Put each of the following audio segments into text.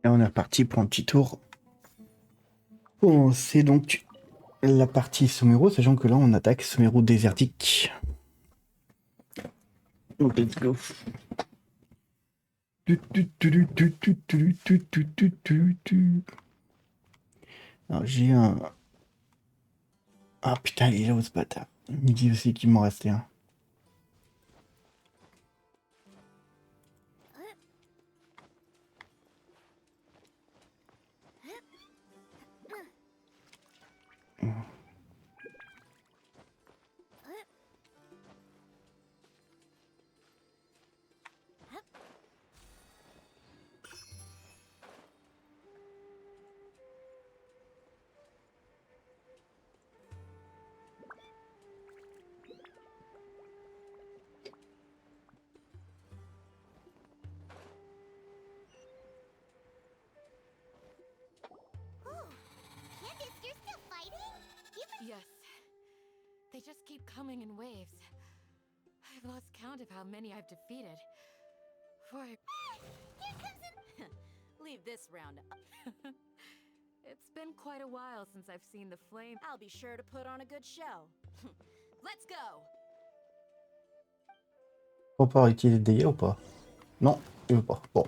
Et on est reparti pour un petit tour. Bon, c'est donc la partie sommaire, sachant que là on attaque sommaire désertique. Donc let's go. Alors j'ai un... Ah putain, il est là où ce bâtard. Il me dit aussi qu'il m'en restait un. Yes. They just keep coming in waves. I've lost count of how many I've defeated. For... Here comes an... Leave this round. It's been quite a while since I've seen the flame. I'll be sure to put on a good show. Let's go. On peut arrêter les dégâts ou pas? Non, il veut pas. Bon.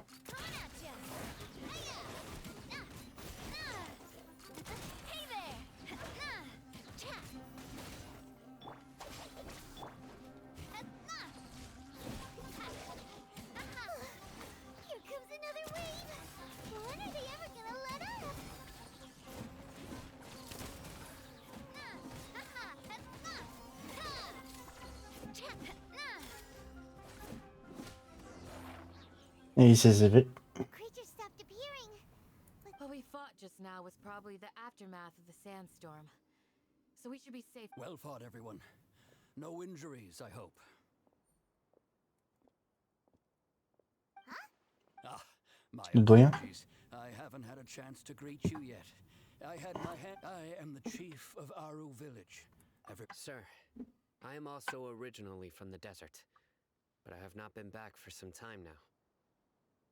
Et il s'est fait. What we fought just now was probably the aftermath of the sandstorm. So we should be safe. Well fought, everyone. No injuries, I hope. Huh? Ah, my apologies. I haven't had a chance to greet you yet. I am the chief of Aru village. Sir, I am also originally from the desert, but I have not been back for some time now.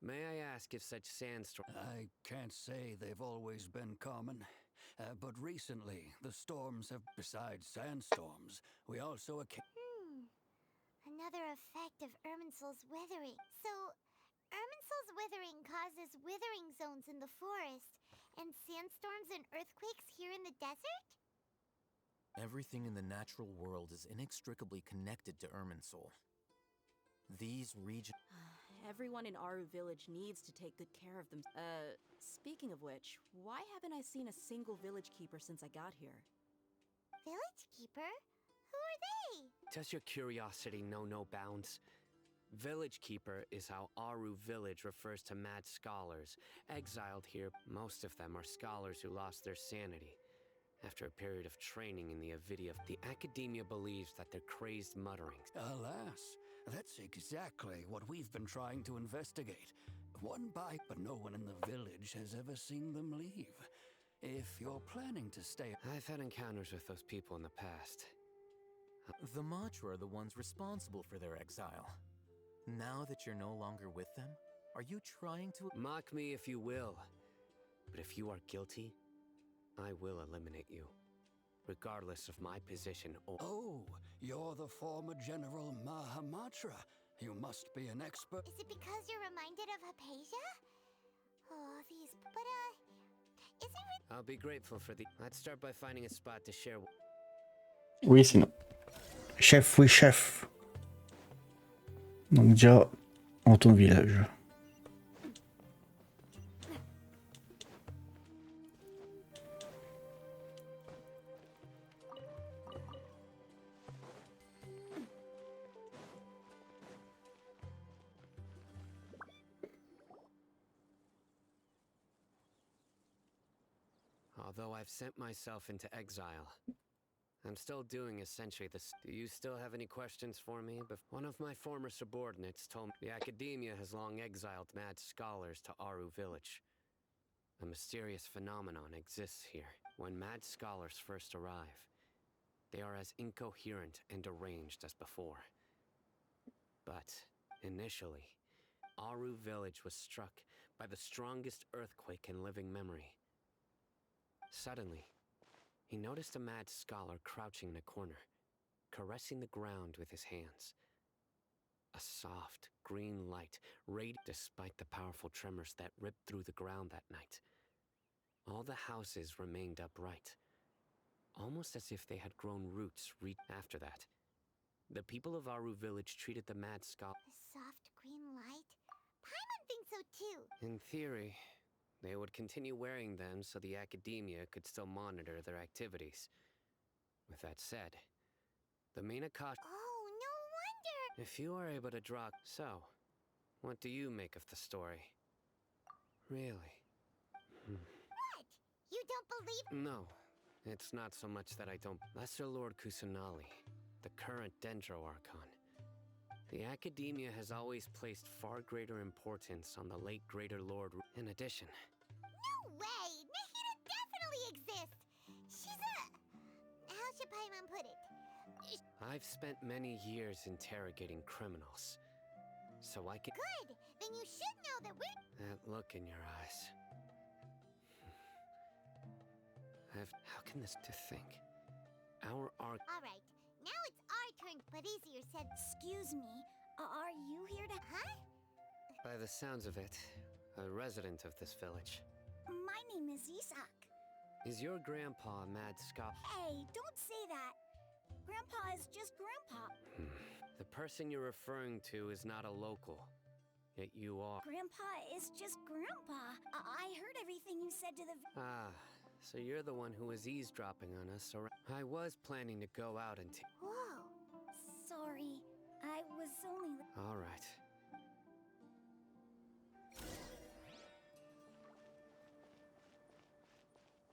May I ask if such sandstorms... I can't say they've always been common, but recently the storms have... Besides sandstorms, we also... Another effect of Irminsul's withering. So, Irminsul's withering causes withering zones in the forest, and sandstorms and earthquakes here in the desert? Everything in the natural world is inextricably connected to Irminsul. These regions... Everyone in Aru village needs to take good care of them. Speaking of which, why haven't I seen a single village keeper since I got here? Village keeper? Who are they? Does your curiosity know no bounds? Village keeper is how Aru village refers to mad scholars. Exiled here, most of them are scholars who lost their sanity. After a period of training in the Avidia, the academia believes that their crazed mutterings... Alas, that's exactly what we've been trying to investigate. One bite, but no one in the village has ever seen them leave. If you're planning to stay... I've had encounters with those people in the past. The Matra are the ones responsible for their exile. Now that you're no longer with them, are you trying to... Mock me if you will, but if you are guilty, I will eliminate you, regardless of my position or... Oh, you're the former General Mahamatra. You must be an expert... Is it because you're reminded of Hypatia? Oh, these... But, isn't it... I'll be grateful for the... Let's start by finding a spot to share... Oui, sinon. Chef, oui, chef. Donc déjà, en ton village. Although I've sent myself into exile, I'm still doing essentially this. Do you still have any questions for me? But one of my former subordinates told me the academia has long exiled mad scholars to Aru village. A mysterious phenomenon exists here. When mad scholars first arrive, they are as incoherent and deranged as before. But initially, Aru village was struck by the strongest earthquake in living memory. Suddenly, he noticed a mad scholar crouching in a corner, caressing the ground with his hands. A soft, green light radiated despite the powerful tremors that ripped through the ground that night. All the houses remained upright, almost as if they had grown roots after that. The people of Aru village treated the mad scholar. A soft green light? Paimon thinks so too. In theory, they would continue wearing them so the academia could still monitor their activities. With that said, the main Akash. Oh, no wonder! If you are able to draw. So, what do you make of the story? Really? What? You don't believe? No, it's not so much that I don't. Lesser Lord Kusanali, the current Dendro Archon. The academia has always placed far greater importance on the late Greater Lord. In addition, No way! Nahida definitely exists! She's a... How should Paimon put it? I've spent many years interrogating criminals, so I can. Good! Then you should know that we're... That look in your eyes. How can this to think? Our arc. Alright, now it's our turn, but easier said... Excuse me, are you here to... Huh? By the sounds of it, a resident of this village. My name is Isak. Is your grandpa a mad Scot? Hey, don't say that. Grandpa is just Grandpa. The person you're referring to is not a local, yet you are. Grandpa is just Grandpa. I heard everything you said to the... Ah, so you're the one who was eavesdropping on us, or I was planning to go out and Whoa. Sorry, I was only... All right.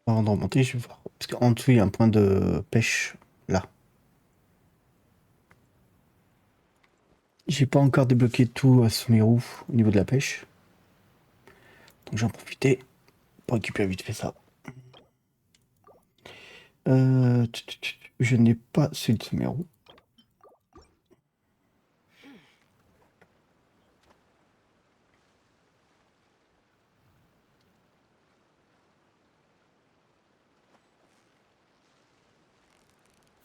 Avant de remonter, je vais voir. Parce qu'en dessous, il y a un point de pêche, là. J'ai pas encore débloqué tout à Sumeru au niveau de la pêche. Donc j'en profiter pour récupérer vite fait ça. Je n'ai pas celui de Sumeru.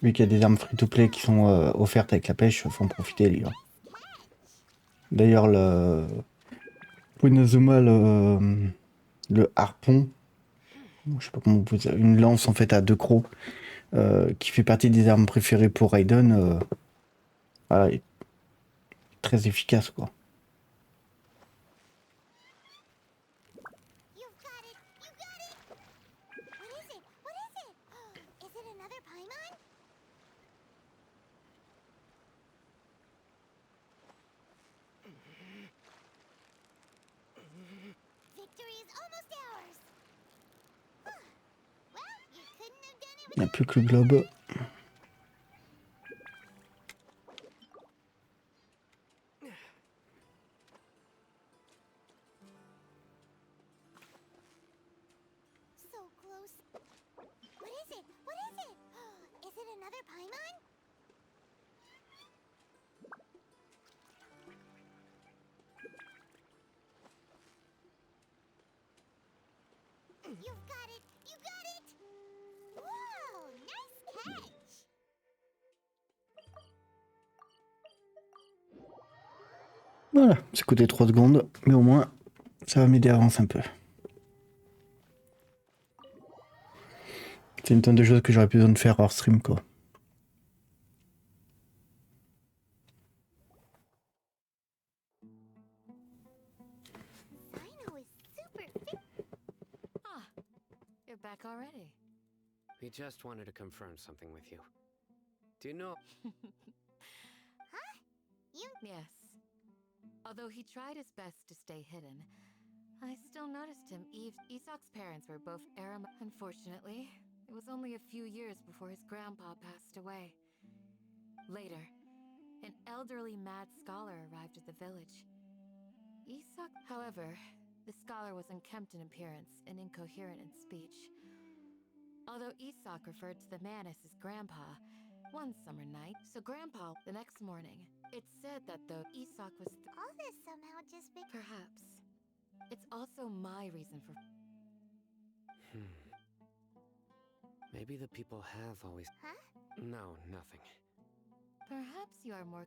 Vu qu'il y a des armes free-to-play qui sont offertes avec la pêche, il faut en profiter, les gars. D'ailleurs, le Punazuma, le harpon, je sais pas comment vous dire, une lance en fait à 2 crocs, qui fait partie des armes préférées pour Raiden, voilà, est très efficace, quoi. Il n'y a plus que le globe. Voilà, ça coûtait 3 secondes, mais au moins, ça va m'aider à avancer un peu. C'est une tonne de choses que j'aurais plus besoin de faire hors stream, quoi. Ah, you're back already. We just wanted to confirm something with you. Do you know? Huh? You... Yes. Although he tried his best to stay hidden, I still noticed him. Isak's parents were both Aram. Unfortunately, it was only a few years before his grandpa passed away. Later, an elderly mad scholar arrived at the village. Isak, however, the scholar was unkempt in appearance and incoherent in speech. Although Isak referred to the man as his grandpa, one summer night, so Grandpa, the next morning, it's said that though Isak was... All this somehow just... Perhaps. It's also my reason for... Maybe the people have always... Huh? No, nothing. Perhaps you are more...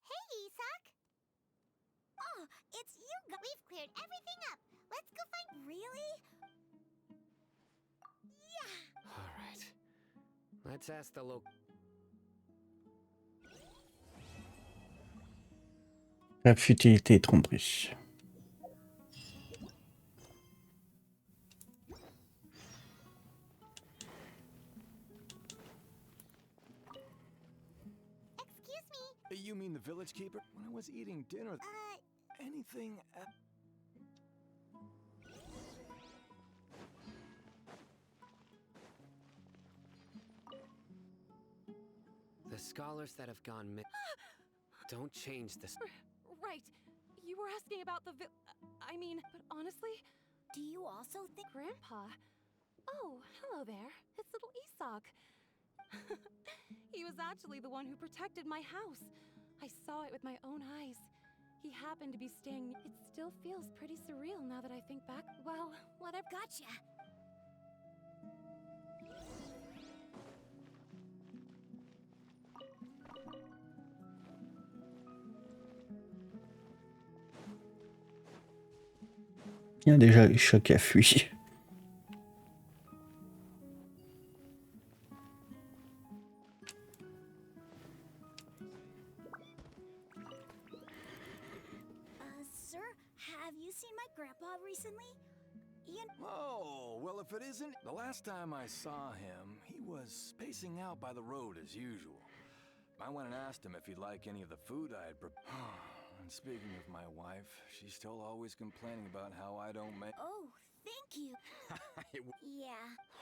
Hey, Isak! Oh, it's you! We've cleared everything up. Let's go find... Really? Yeah! All right. Let's ask the local... La futilité et tromperie. Excuse me. You mean the village keeper? When I was eating dinner, anything... The scholars that have gone don't change this. Right. You were asking about the I mean, but honestly... Do you also think... Grandpa? Oh, hello there. It's little Isak. He was actually the one who protected my house. I saw it with my own eyes. He happened to be staying... It still feels pretty surreal now that I think back. Well, whatever. Gotcha. Il y a déjà les chats qui a fui. Sir, have you seen my grandpa recently? Oh, well, if it isn't... The last time I saw him, he was spacing out by the road as usual. I went and asked him if he'd like any of the food I had prepared. And speaking of my wife, she's still always complaining about how I don't make... Oh, thank you. Yeah.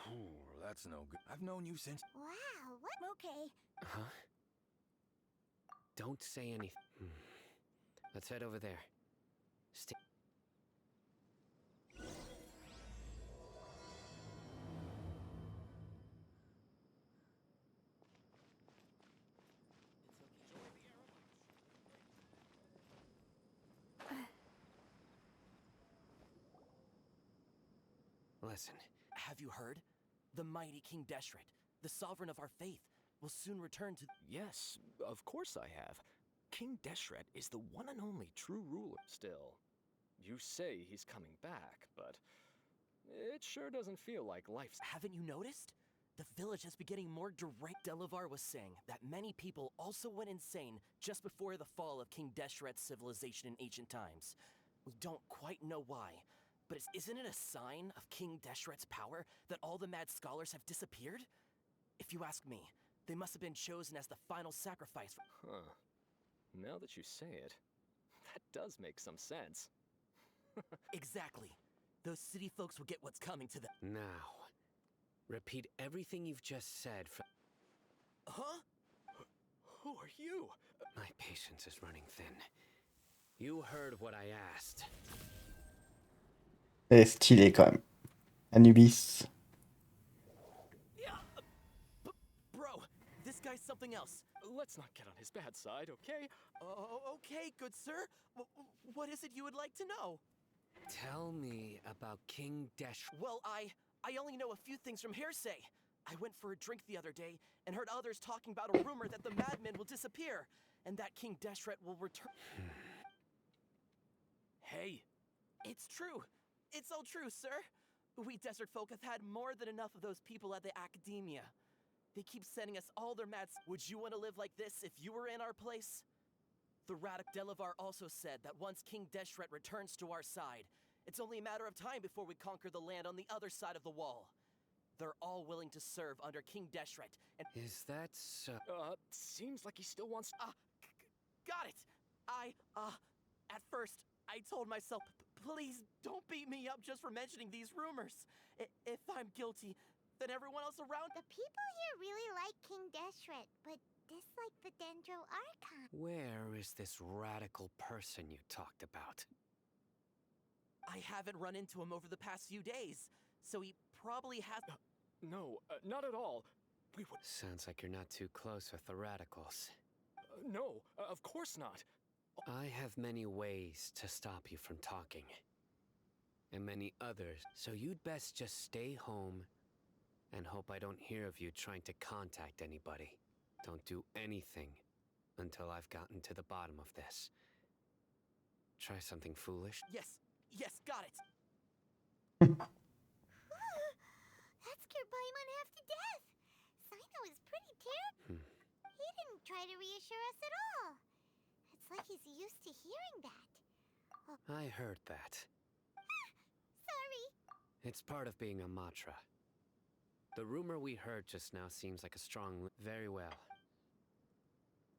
Oh, that's no good. I've known you since... Wow, what? Okay. Huh? Don't say anything. Let's head over there. Stay. Listen. Have you heard? The mighty King Deshret, the sovereign of our faith, will soon return to... Yes, of course I have. King Deshret is the one and only true ruler. Still, you say he's coming back, but it sure doesn't feel like life's... Haven't you noticed? The village has been getting more direct. Delavar was saying that many people also went insane just before the fall of King Deshret's civilization in ancient times. We don't quite know why, but isn't it a sign of King Deshret's power that all the mad scholars have disappeared? If you ask me, they must have been chosen as the final sacrifice for... Huh. Now that you say it, that does make some sense. Exactly. Those city folks will get what's coming to them. Now, repeat everything you've just said for... Huh? Who are you? My patience is running thin. You heard what I asked. C'est stylé quand même. Anubis. Bro, this guy's something else. Let's not get on his bad side, okay? Okay, good sir. What is it you would like to know? Tell me about King Desh. Well, I only know a few things from hearsay. I went for a drink the other day and heard others talking about a rumor that the madmen will disappear and that King Deshret will return. Hey, it's true. It's all true, sir. We desert folk have had more than enough of those people at the academia. They keep sending us all their mad... Would you want to live like this if you were in our place? The Radic Delavar also said that once King Deshret returns to our side, it's only a matter of time before we conquer the land on the other side of the wall. They're all willing to serve under King Deshret, and... Is that so? Seems like he still wants... Got it! At first, I told myself, please don't beat me up just for mentioning these rumors. If I'm guilty, then everyone else around... The people here really like King Deshret, but dislike the Dendro Archon. Where is this radical person you talked about? I haven't run into him over the past few days, so he probably has... No, not at all. We would. Sounds like you're not too close with the radicals. No, of course not. I have many ways to stop you from talking. And many others, so you'd best just stay home and hope I don't hear of you trying to contact anybody. Don't do anything until I've gotten to the bottom of this. Try something foolish. Yes, got it. That scared Paimon half to death. Sino is pretty terrible. He didn't try to reassure us at all. It's like he's used to hearing that. I heard that. Sorry. It's part of being a Matra. The rumor we heard just now seems like a strong... Very well.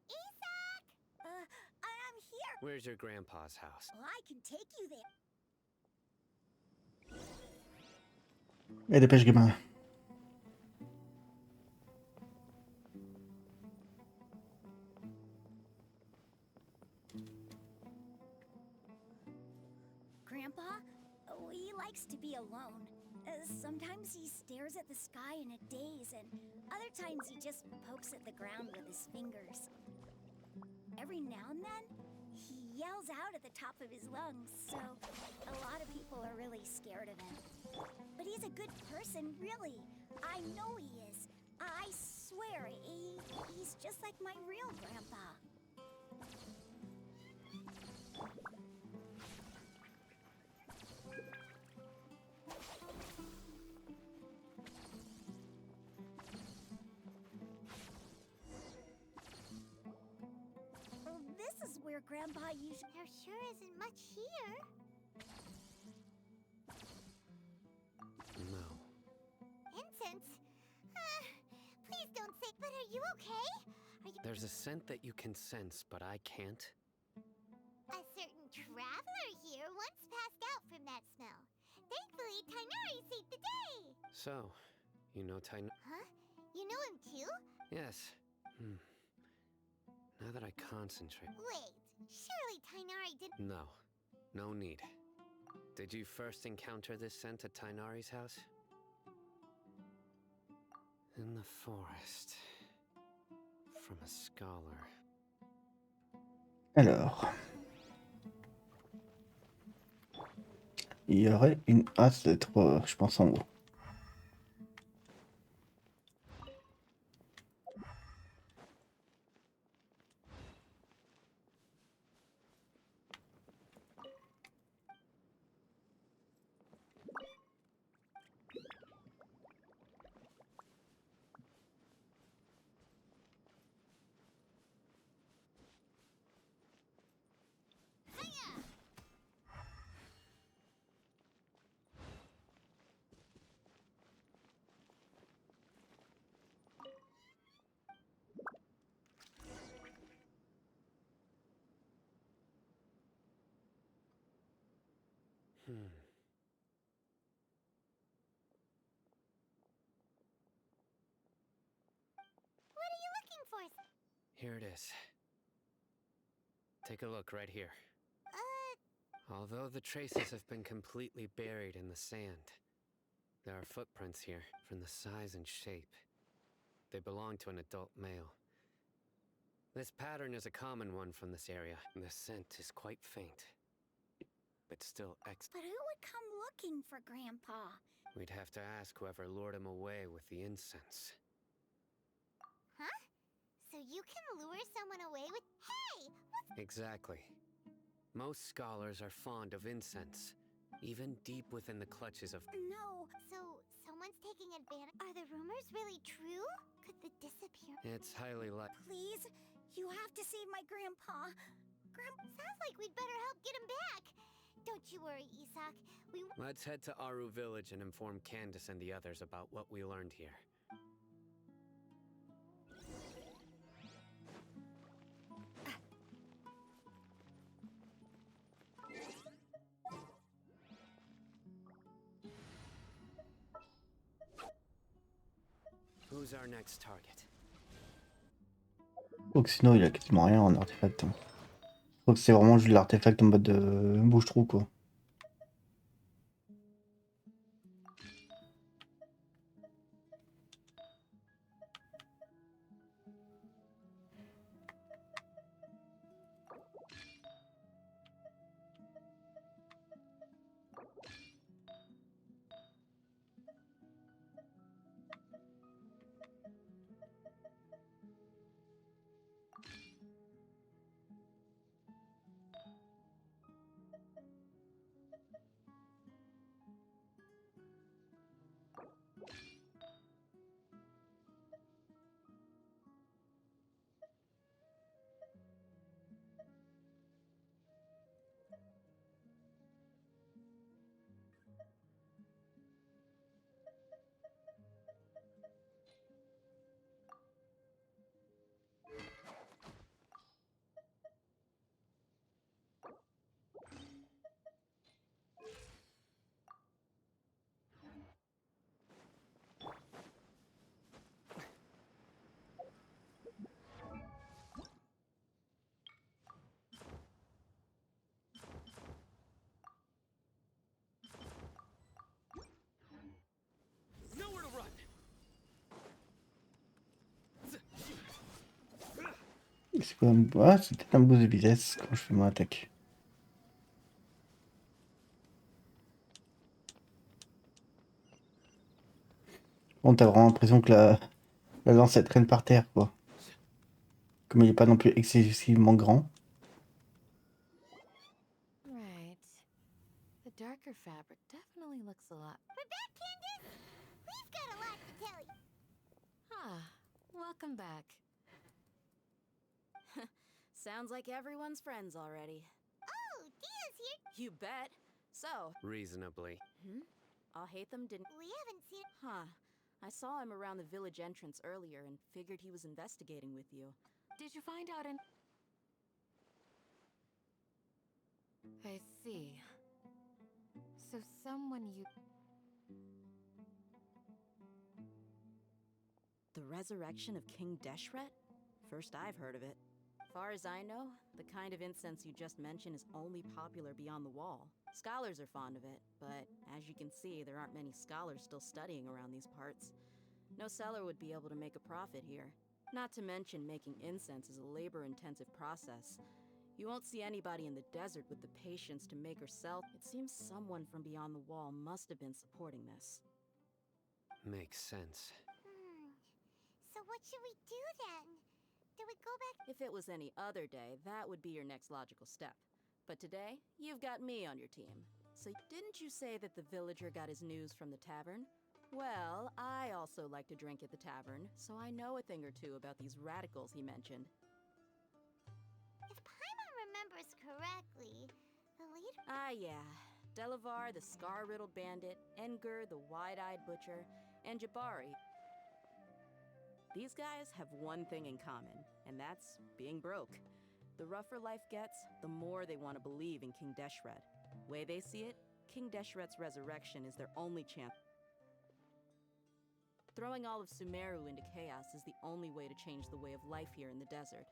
Isak! I'm here. Where's your grandpa's house? I can take you there. Et dépêche, gamin. Grandpa, he likes to be alone. Sometimes he stares at the sky in a daze, and other times he just pokes at the ground with his fingers. Every now and then, he yells out at the top of his lungs, so a lot of people are really scared of him. But he's a good person, really. I know he is. I swear, he's just like my real grandpa. This is where Grandpa usually... There sure isn't much here. No. Incense? Please don't say... But are you okay? Are you... There's a scent that you can sense, but I can't. A certain traveler here once passed out from that smell. Thankfully, Tainari saved the day. So, you know Huh? You know him too? Yes. Now that I concentrate... Wait, surely Tainari didn't... No. No need. Did you first encounter this scent at Tainari's house? In the forest. From a scholar. Alors. Il y aurait une... Ah, ça doit être, je pense, en haut. What are you looking for? Here it is. Take a look right here. Although the traces have been completely buried in the sand, there are footprints here from the size and shape. They belong to an adult male. This pattern is a common one from this area. The scent is quite faint, but still But who would come looking for Grandpa? We'd have to ask whoever lured him away with the incense. Huh? So you can lure someone away with... Hey! Exactly. Most scholars are fond of incense, even deep within the clutches of... No. So, someone's taking advantage... Are the rumors really true? Could the disappear... It's highly likely. Please, you have to save my Grandpa. Sounds like we'd better help get him back. Don't you worry, Isak. Let's head to Aru Village and inform Candace and the others about what we learned here. Who's our next target? Donc sinon il a quasiment rien en artefact. Hein. Je crois que c'est vraiment juste l'artefact en mode bouche-trou quoi. C'est quoi ah, c'est peut-être un boost de vitesse quand je fais mon attaque. Bon, t'as vraiment l'impression que la lance elle traîne par terre, quoi. Comme il est pas non plus excessivement grand. Right. The darker fabric definitely looks a lot. We're back, Candace! We've got a lot to tell you. Ah, welcome back. Sounds like everyone's friends already. Oh, Dia's here. You bet. So, Reasonably. I'll hate them didn't. We haven't seen. Huh. I saw him around the village entrance earlier and figured he was investigating with you. Did you find out in... I see. So someone you... The resurrection of King Deshret? First I've heard of it. Far as I know, the kind of incense you just mentioned is only popular beyond the wall. Scholars are fond of it, but as you can see, there aren't many scholars still studying around these parts. No seller would be able to make a profit here. Not to mention making incense is a labor-intensive process. You won't see anybody in the desert with the patience to make or sell. It seems someone from beyond the wall must have been supporting this. Makes sense. So what should we do then? Do we go back? If it was any other day, that would be your next logical step. But today, you've got me on your team. So didn't you say that the villager got his news from the tavern? Well, I also like to drink at the tavern, so I know a thing or two about these radicals he mentioned. If Paimon remembers correctly, the leader. Ah, yeah. Delavar, the scar-riddled bandit, Enger, the wide-eyed butcher, and Jabari. These guys have one thing in common, and that's being broke. The rougher life gets, the more they want to believe in King Deshret. Way they see it, King Deshret's resurrection is their only chance. Throwing all of Sumeru into chaos is the only way to change the way of life here in the desert.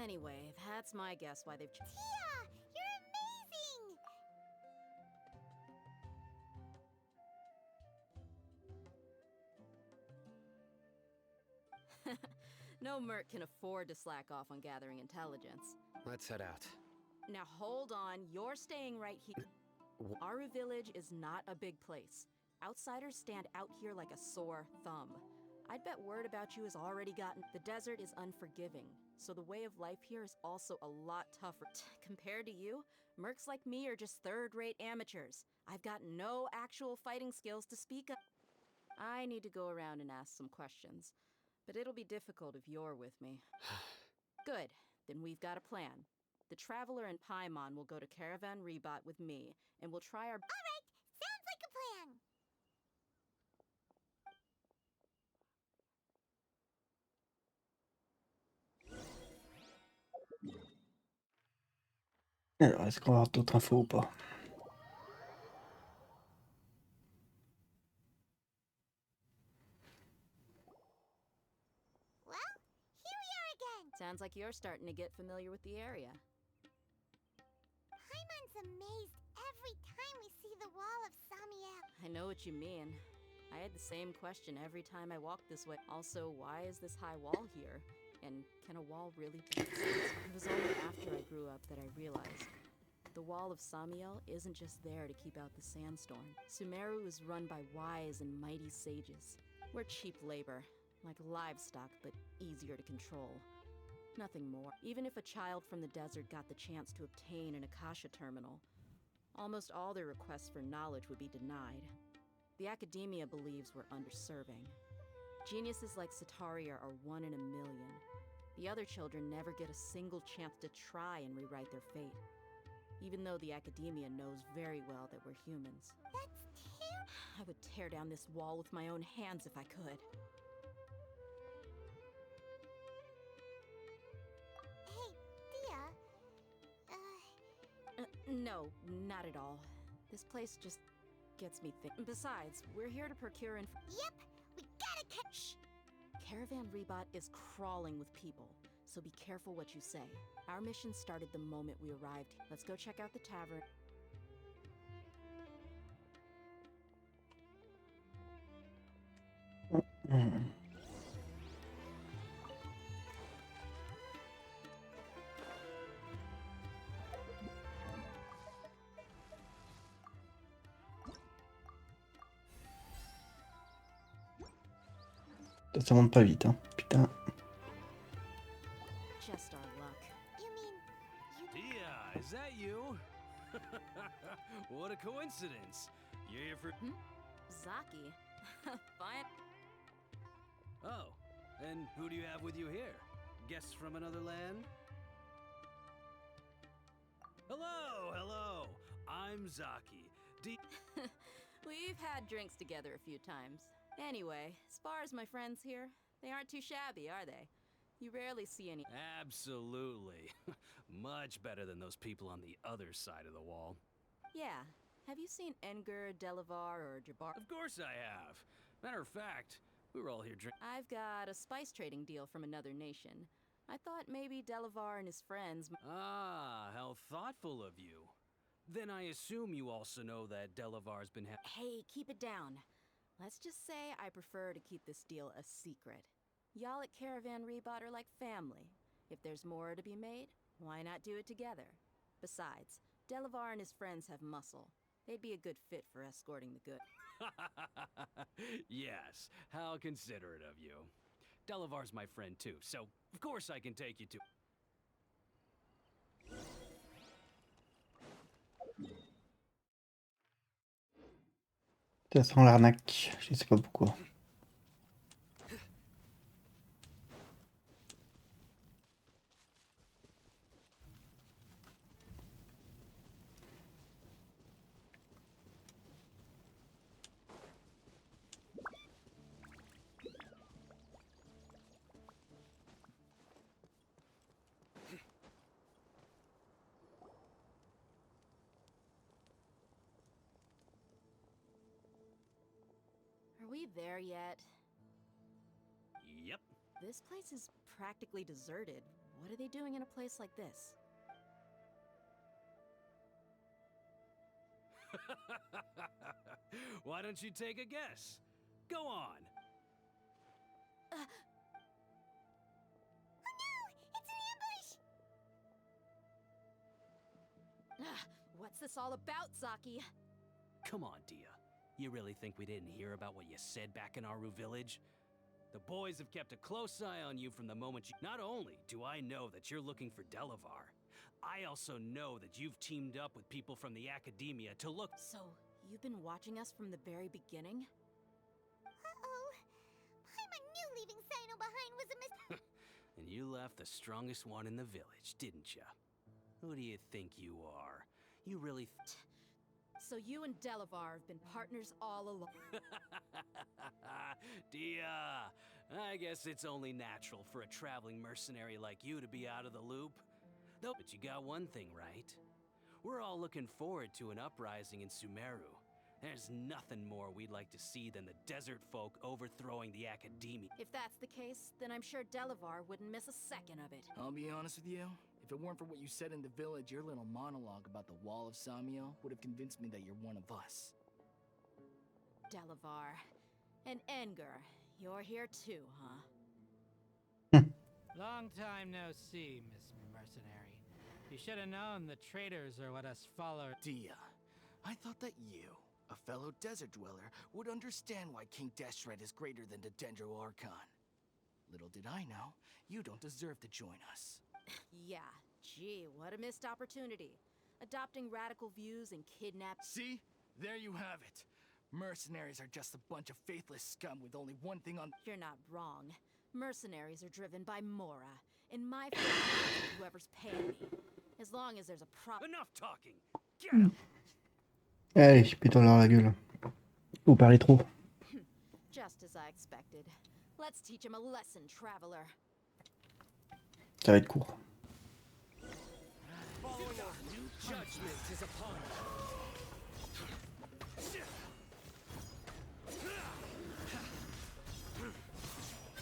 Anyway, that's my guess why they've... Tia, you're amazing! No merc can afford to slack off on gathering intelligence. Let's head out. Now hold on, you're staying right here. Aru village is not a big place. Outsiders stand out here like a sore thumb. I'd bet word about you has already gotten... The desert is unforgiving, so the way of life here is also a lot tougher. Compared to you, mercs like me are just third-rate amateurs. I've got no actual fighting skills to speak of. I need to go around and ask some questions, but it'll be difficult if you're with me. Good, then we've got a plan. The Traveler and Paimon will go to Caravan Rebot with me, and we'll try our... All right, sounds like a plan. Alors, est-ce qu'on va avoir d'autres infos ou pas? Well, here we are again. Sounds like you're starting to get familiar with the area. Paimon's amazed every time we see the wall of Samiel. I know what you mean. I had the same question every time I walked this way. Also, why is this high wall here? And can a wall really be this? It was only after I grew up that I realized the wall of Samiel isn't just there to keep out the sandstorm. Sumeru is run by wise and mighty sages. We're cheap labor, like livestock, but easier to control. Nothing more. Even if a child from the desert got the chance to obtain an Akasha terminal, almost all their requests for knowledge would be denied. The academia believes we're underserving. Geniuses like Sataria are 1 in a million. The other children never get a single chance to try and rewrite their fate, even though the academia knows very well that we're humans. That's terrible. I would tear down this wall with my own hands if I could. Hey, Dia. No, not at all. This place just gets me thinking. Besides, we're here to procure Yep, we gotta catch. Caravan Rebot is crawling with people, so be careful what you say. Our mission started the moment we arrived. Let's go check out the tavern. Ça monte pas vite, hein. Putain. Just our luck. You mean Tia, is that you? What a coincidence. You're here for... Zaki. Fine. Oh, and who do you have with you here? Guests from another land? Hello, hello. I'm Zaki. We've had drinks together a few times. Anyway, as far as my friends here, they aren't too shabby, are they? You rarely see any. Absolutely. Much better than those people on the other side of the wall. Yeah. Have you seen Enger, Delavar, or Jabbar? Of course I have. Matter of fact, we were all here drinking. I've got a spice trading deal from another nation. I thought maybe Delavar and his friends. Ah, how thoughtful of you. Then I assume you also know that Delavar's been Hey, keep it down. Let's just say I prefer to keep this deal a secret. Y'all at Caravan Rebot are like family. If there's more to be made, why not do it together? Besides, Delavar and his friends have muscle. They'd be a good fit for escorting the good. Yes, how considerate of you. Delavar's my friend too, so of course I can take you to... Ça sent l'arnaque. Je sais pas pourquoi. Are we there yet? Yep. This place is practically deserted. What are they doing in a place like this? Why don't you take a guess? Go on. Oh no! It's an ambush! What's this all about, Zaki? Come on, Dia. You really think we didn't hear about what you said back in Aru village? The boys have kept a close eye on you from the moment you... Not only do I know that you're looking for Delavar, I also know that you've teamed up with people from the academia to look... So, you've been watching us from the very beginning? Uh-oh. Paimon knew leaving Sino behind was a mistake. And you left the strongest one in the village, didn't ya? Who do you think you are? You really... So you and Delavar have been partners all along. Dia, I guess it's only natural for a traveling mercenary like you to be out of the loop. Though, but you got one thing right. We're all looking forward to an uprising in Sumeru. There's nothing more we'd like to see than the desert folk overthrowing the academia. If that's the case, then I'm sure Delavar wouldn't miss a second of it. I'll be honest with you. If it weren't for what you said in the village, your little monologue about the Wall of Samiel would have convinced me that you're one of us. Delavar. And Enger, you're here too, huh? Long time no see, Miss Mercenary. You should have known the traitors are what us followers... Dia, I thought that you, a fellow desert dweller, would understand why King Deshret is greater than the Dendro Archon. Little did I know, you don't deserve to join us. Yeah, gee, what a missed opportunity. Adopting radical views and kidnapping... See? There you have it. Mercenaries are just a bunch of faithless scum with only one thing on... You're not wrong. Mercenaries are driven by Mora, and my family is whoever's paying me. As long as there's a proper... Enough talking! Get him! Allez, pétons-leur la gueule. Faut parler trop. Just as I expected. Let's teach him a lesson, traveler. Ça va être court. New judgment is upon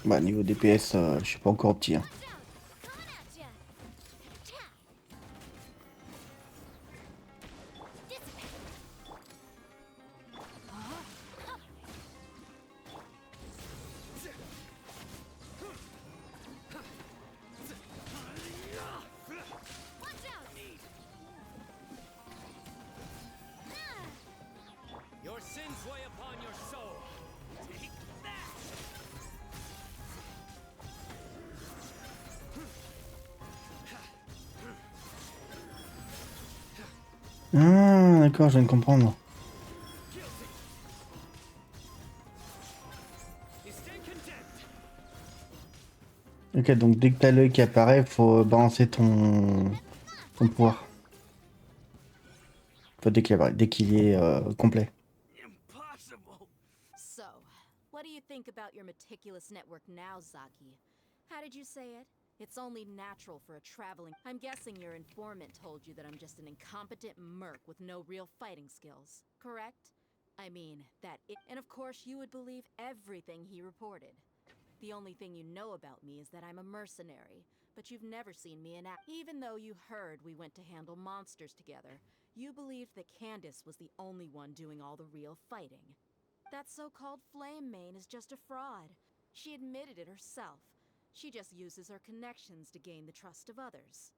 Bah, niveau DPS, je suis pas encore au petit. Hein. Your sins weigh upon your soul. Take that! Ah, d'accord, je viens de comprendre. Ok, donc dès que t'as l'œil qui apparaît, faut balancer ton pouvoir. Faut dès qu'il apparaît, dès qu'il est complet. So, what do you think about your meticulous network now, Zaki? How did you say it? It's only natural for a traveling... I'm guessing your informant told you that I'm just an incompetent merc with no real fighting skills, correct? I mean, that it... And of course you would believe everything he reported. The only thing you know about me is that I'm a mercenary, but you've never seen me in act. Even though you heard we went to handle monsters together, you believed that Candace was the only one doing all the real fighting. That so-called Flame Mane is just a fraud. She admitted it herself. She just uses her connections to gain the trust of others.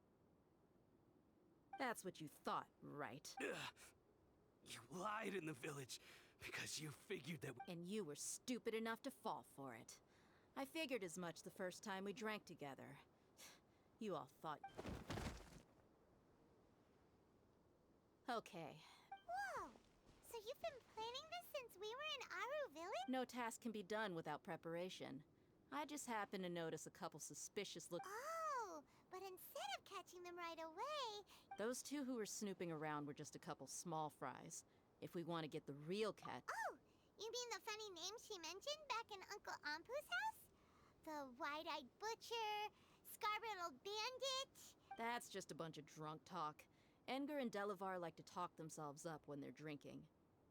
That's what you thought, right? You lied in the village because you figured that... And you were stupid enough to fall for it. I figured as much the first time we drank together. You all thought... Okay. Whoa! So you've been planning this since we were in Aru Village? No task can be done without preparation. I just happened to notice a couple suspicious look... Oh, but instead of catching them right away... Those two who were snooping around were just a couple small fries. If we want to get the real cat... Oh! You mean the funny names she mentioned back in Uncle Ampu's house? The wide-eyed butcher, scar-riddled bandit... That's just a bunch of drunk talk. Edgar and Delavar like to talk themselves up when they're drinking.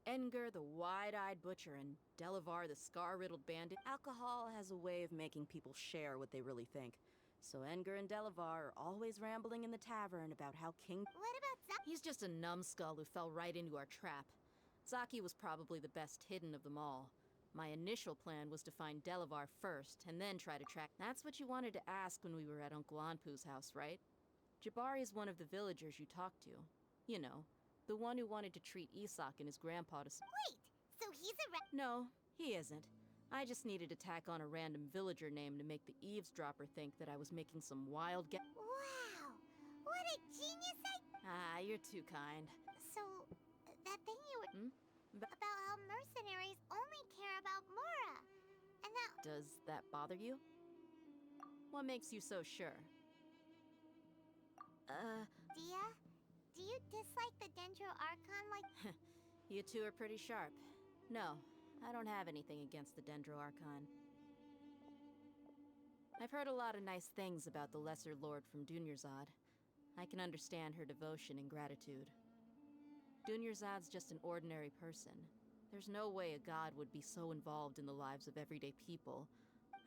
Edgar, the wide-eyed butcher, and Delavar, the scar-riddled bandit. Alcohol has a way of making people share what they really think. So Edgar and Delavar are always rambling in the tavern about how King... What about Zaki? He's just a numbskull who fell right into our trap. Zaki was probably the best hidden of them all. My initial plan was to find Delavar first, and then try to track... That's what you wanted to ask when we were at Uncle Anpu's house, right? Jabari is one of the villagers you talked to. You know, the one who wanted to treat Isak and his grandpa to... Wait, so he's a No, he isn't. I just needed to tack on a random villager name to make the eavesdropper think that I was making some wild Wow! What a genius Ah, you're too kind. So, that thing you were... About how mercenaries only care about Mora. And that... Does that bother you? What makes you so sure? Dia? Do you dislike the Dendro Archon like... You two are pretty sharp. No, I don't have anything against the Dendro Archon. I've heard a lot of nice things about the Lesser Lord from Dunyarzad. I can understand her devotion and gratitude. Dunyarzad's just an ordinary person. There's no way a god would be so involved in the lives of everyday people.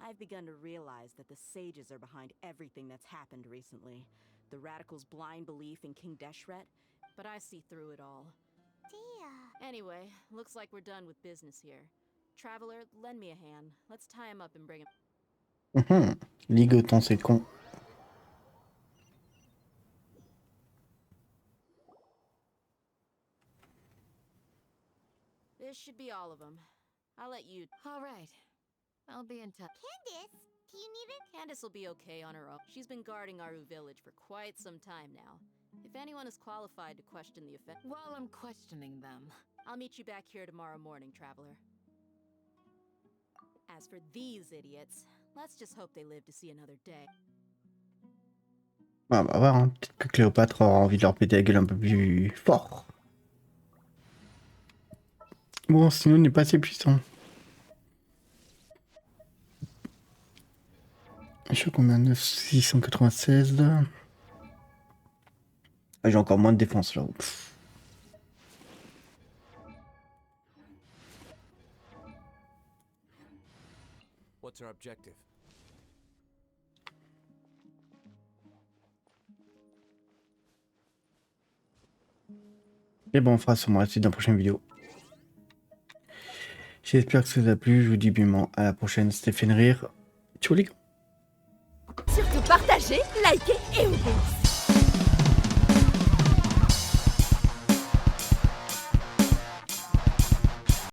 I've begun to realize that the sages are behind everything that's happened recently. The radicals' blind belief in King Deshret, but I see through it all. Dia. Anyway, looks like we're done with business here. Traveler, lend me a hand. Let's tie him up and bring him. Ligoton, c'est con. This should be all of them. I'll let you... All right. I'll be in touch. Candace, do you need it? Candace will be okay on her own. She's been guarding Aru Village for quite some time now. If anyone is qualified to question the effect... While I'm questioning them... I'll meet you back here tomorrow morning, Traveler. As for these idiots, let's just hope they live to see another day. Ah, bah, voir, hein. Peut-être que Cléopâtre aura envie de leur péter la gueule un peu plus fort. Bon, sinon, on n'est pas assez puissant. Je suis combien? 696. Ah, j'ai encore moins de défense là. Pff. What's our objective? Et bon, on fera sûrement la suite dans la prochaine vidéo. J'espère que ça vous a plu. Je vous dis bien à la prochaine. C'était Fenrir. Ciao les gars. Surtout partagez, likez et oubliez.